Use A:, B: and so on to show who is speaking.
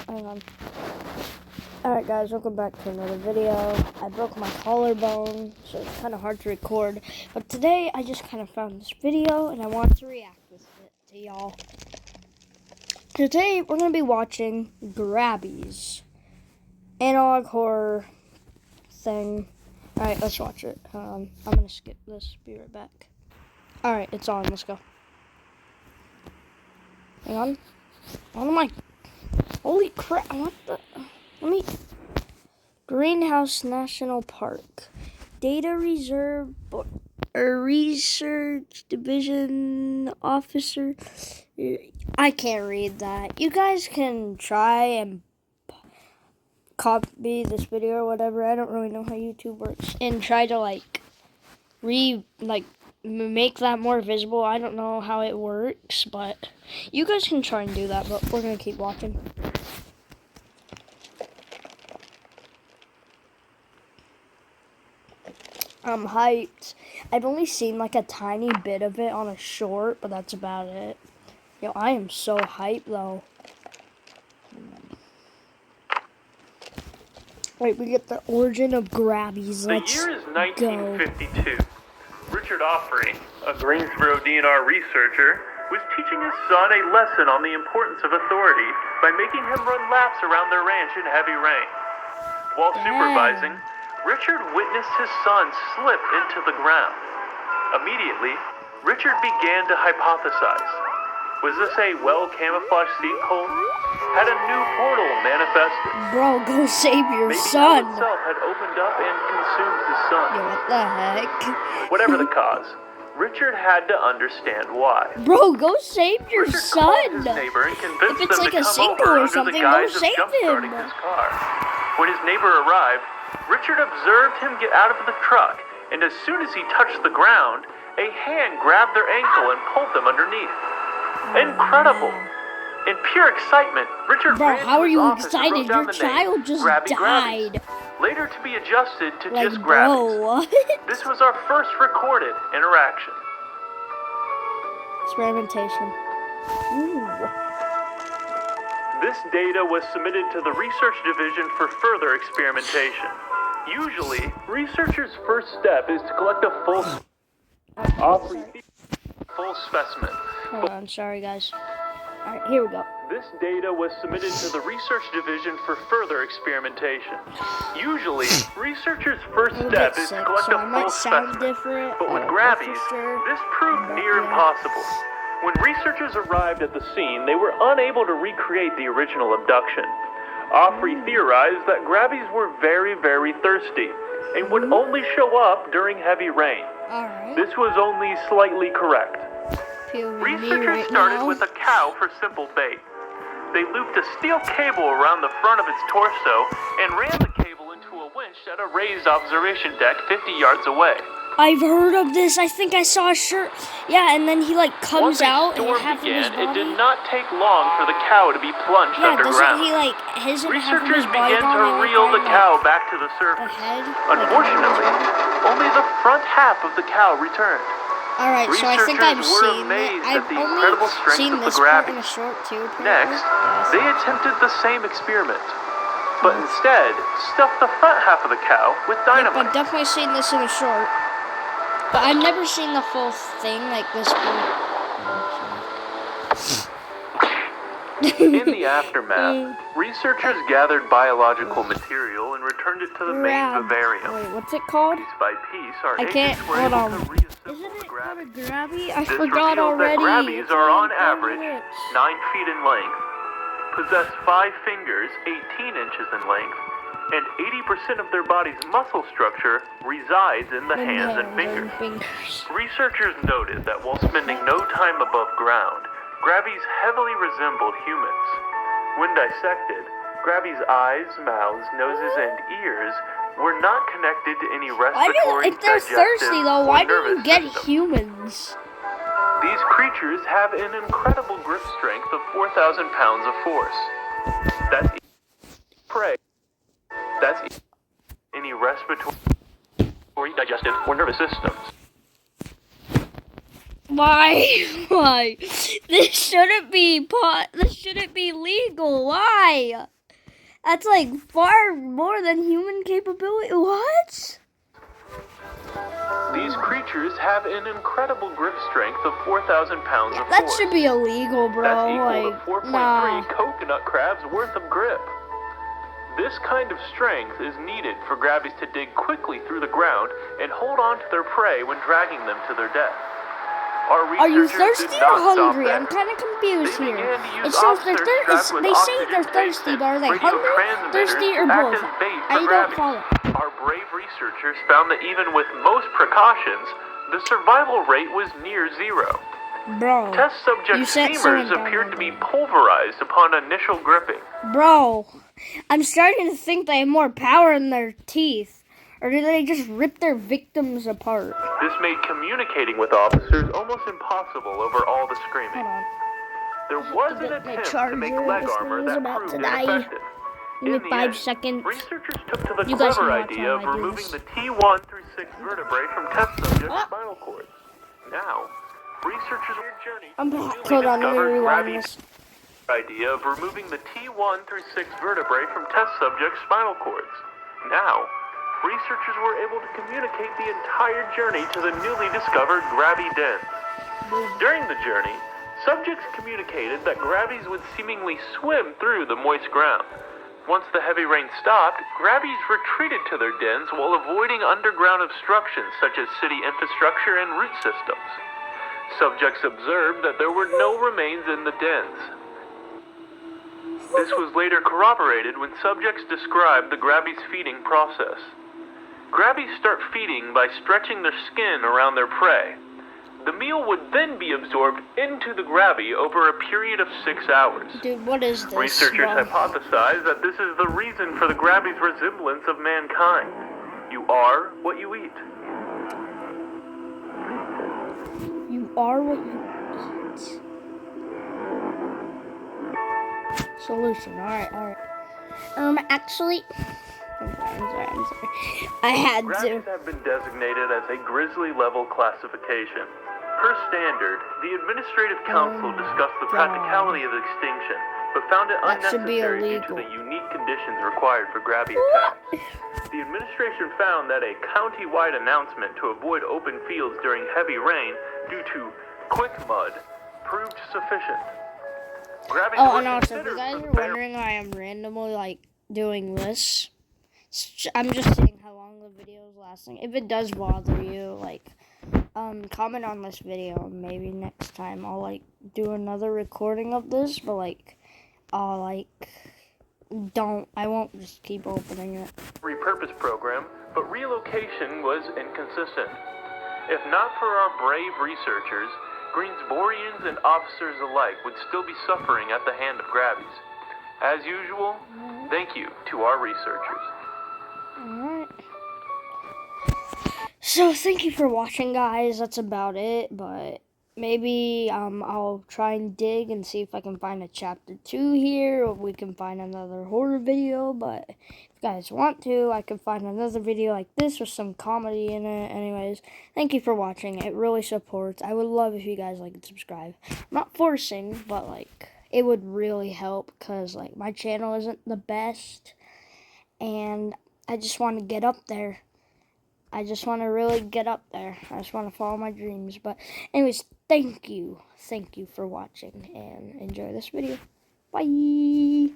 A: hang on. Alright guys, welcome back to another video. I broke my collarbone, so it's kind of hard to record. But today, I just kind of found this video, and I want to react with it to y'all. Today, we're going to be watching Grabby's analog horror thing. Alright, let's watch it. I'm going to skip this, be right back. Alright, it's on, let's go. Hang on. On the mic. Holy crap, what the... Let me... Greenhouse National Park. Data Reserve... Research Division Officer... I can't read that. You guys can try and copy this video or whatever. I don't really know how YouTube works. And try to, make that more visible. I don't know how it works, but you guys can try and do that, but we're going to keep watching. I'm hyped. I've only seen like a tiny bit of it on a short, but that's about it. Yo, I am so hyped though. Wait, we get the origin of Grabby's.
B: The year is 1952. Richard Offrey, a Greensboro DNR researcher, was teaching his son a lesson on the importance of authority by making him run laps around their ranch in heavy rain. While supervising, Richard witnessed his son slip into the ground. Immediately, Richard began to hypothesize. Was this a well-camouflaged sinkhole? Had a new portal manifested?
A: Bro, go save your
B: Maybe
A: son.
B: Maybe itself had opened up and consumed his son.
A: Yo, what the heck?
B: Whatever the cause, Richard had to understand why.
A: Bro, go save your
B: Richard
A: son.
B: Called his neighbor and convinced
A: If it's
B: them
A: like
B: to
A: a
B: come
A: sinkhole
B: over
A: or something,
B: under the
A: go
B: guise of
A: save
B: jump-starting
A: him.
B: his car. When his neighbor arrived, Richard observed him get out of the truck, and as soon as he touched the ground, a hand grabbed their ankle and pulled them underneath. Incredible! In pure excitement, Richard
A: Bro,
B: ran
A: how
B: to
A: are
B: his
A: you
B: office and
A: excited?
B: wrote down
A: Your
B: the name,
A: child just
B: Grabby
A: died.
B: Grabby's, later to be adjusted to
A: Like,
B: just
A: bro,
B: Grabby's.
A: what?
B: This was our first recorded interaction.
A: Experimentation. Ooh.
B: This data was submitted to the research division for further experimentation. Usually, researchers' first step is to collect a full specimen.
A: Hold on, sorry guys. Alright, here we go.
B: This data was submitted to the research division for further experimentation. Usually, researchers' first step is to collect a full specimen. But with Grabby's, this proved near impossible. When researchers arrived at the scene, they were unable to recreate the original abduction. Offrey theorized that Grabby's were very, very thirsty and would only show up during heavy rain.
A: Alright.
B: This was only slightly correct. Researchers started with a cow for simple bait. They looped a steel cable around the front of its torso and ran the cable into a winch at a raised observation deck 50 yards away.
A: I've heard of this. I think I saw a shirt. Yeah, and then he comes out and half of his body.
B: It did not take long for the cow to be plunged underground.
A: Doesn't he
B: Researchers began to reel the cow back to the surface. Unfortunately, only the front half of the cow returned.
A: Alright, so I think I've seen it. I've only seen this part in a short too.
B: Next, they attempted the same experiment, but instead stuffed the front half of the cow with dynamite.
A: Yep, I've definitely seen this in a short, but I've never seen the full thing like this.
B: In the aftermath, researchers gathered biological material and returned it to the main vivarium.
A: Wait, what's it called?
B: Piece by piece, our
A: I can't.
B: agents were
A: Hold
B: able
A: on.
B: to reassemble
A: Isn't it
B: the
A: called a
B: Grabby.
A: grabby? I
B: This
A: forgot
B: revealed
A: already.
B: that Grabbies are on average
A: 9
B: 9 feet in length, possess 5 fingers 18 inches in length, and 80% of their body's muscle structure resides in the hands and fingers. Researchers noted that while spending no time above ground, Grabbies heavily resembled humans. When dissected, Grabby's eyes, mouths, noses, and ears were not connected to any respiratory,
A: if they're thirsty though, why do you get humans?
B: These creatures have an incredible grip strength of 4,000 pounds of force. That's prey. That's any respiratory, digestive, or nervous systems.
A: Why? This shouldn't be legal. Why? That's like far more than human capability. What?
B: These creatures have an incredible grip strength of 4,000 pounds of
A: That
B: force.
A: should be illegal, bro.
B: That's equal
A: Like,
B: to 4.3
A: nah.
B: coconut crabs worth of grip. This kind of strength is needed for grabbies to dig quickly through the ground and hold on to their prey when dragging them to their death.
A: Are you thirsty or hungry? I'm kind of confused
B: They
A: here.
B: began to use
A: It shows
B: officers strapped with
A: they say
B: oxygen
A: they're
B: tanks
A: thirsty,
B: and
A: but are they
B: radio
A: hungry,
B: transmitters
A: thirsty, or
B: to act
A: both?
B: as bait for
A: I don't
B: grabbies.
A: follow.
B: Our brave researchers found that even with most precautions, the survival rate was near zero.
A: Bro,
B: Test subject femurs appeared to be pulverized upon initial gripping.
A: Bro, I'm starting to think they have more power in their teeth. Or do they just rip their victims apart?
B: This made communicating with officers almost impossible over all the screaming.
A: Hold on.
B: There was an attempt to make leg armor that proved ineffective.
A: Give me
B: In the
A: 5
B: end,
A: seconds.
B: researchers took to the
A: You guys
B: clever
A: can watch
B: idea
A: while
B: of
A: I do
B: removing
A: this.
B: the T1 through 6 vertebrae from test subjects' spinal cords. Now, researchers are journey
A: I'm
B: to
A: back.
B: newly
A: Hold on, let me
B: discovered
A: rewind
B: grabby
A: this.
B: idea of removing the T1 through 6 vertebrae from test subjects' spinal cords. Now, researchers were able to communicate the entire journey to the newly discovered grabby dens. During the journey, subjects communicated that grabbies would seemingly swim through the moist ground. Once the heavy rain stopped, grabbies retreated to their dens while avoiding underground obstructions such as city infrastructure and root systems. Subjects observed that there were no remains in the dens. This was later corroborated when subjects described the grabbies' feeding process. Grabbies start feeding by stretching their skin around their prey. The meal would then be absorbed into the grabby over a period of 6 hours.
A: Dude, what is this?
B: Researchers hypothesize that this is the reason for the grabby's resemblance of mankind. You are what you eat.
A: You are what you eat. Solution. Alright. Actually... I'm sorry. I had to.
B: Grabbies have been designated as a grizzly level classification. Per standard, the Administrative Council discussed the practicality of extinction, but found it unnecessary due to the unique conditions required for grabby attacks. The administration found that a county-wide announcement to avoid open fields during heavy rain due to quick mud proved sufficient. Grabbies
A: and also, if you guys are wondering why I'm randomly, doing this, I'm just seeing how long the video is lasting. If it does bother you, comment on this video. Maybe next time I'll, do another recording of this, but, I won't just keep opening it.
B: Repurpose program, but relocation was inconsistent. If not for our brave researchers, Greensborians and officers alike would still be suffering at the hand of grabbies. As usual, thank you to our researchers.
A: Alright. So, thank you for watching, guys. That's about it, but maybe I'll try and dig and see if I can find a chapter 2 here, or we can find another horror video, but if you guys want to, I can find another video like this with some comedy in it. Anyways, thank you for watching. It really supports. I would love if you guys and subscribe. I'm not forcing, but it would really help, because my channel isn't the best, and I just want to get up there. I just want to really get up there. I just want to follow my dreams. But anyways, thank you. Thank you for watching, and enjoy this video. Bye.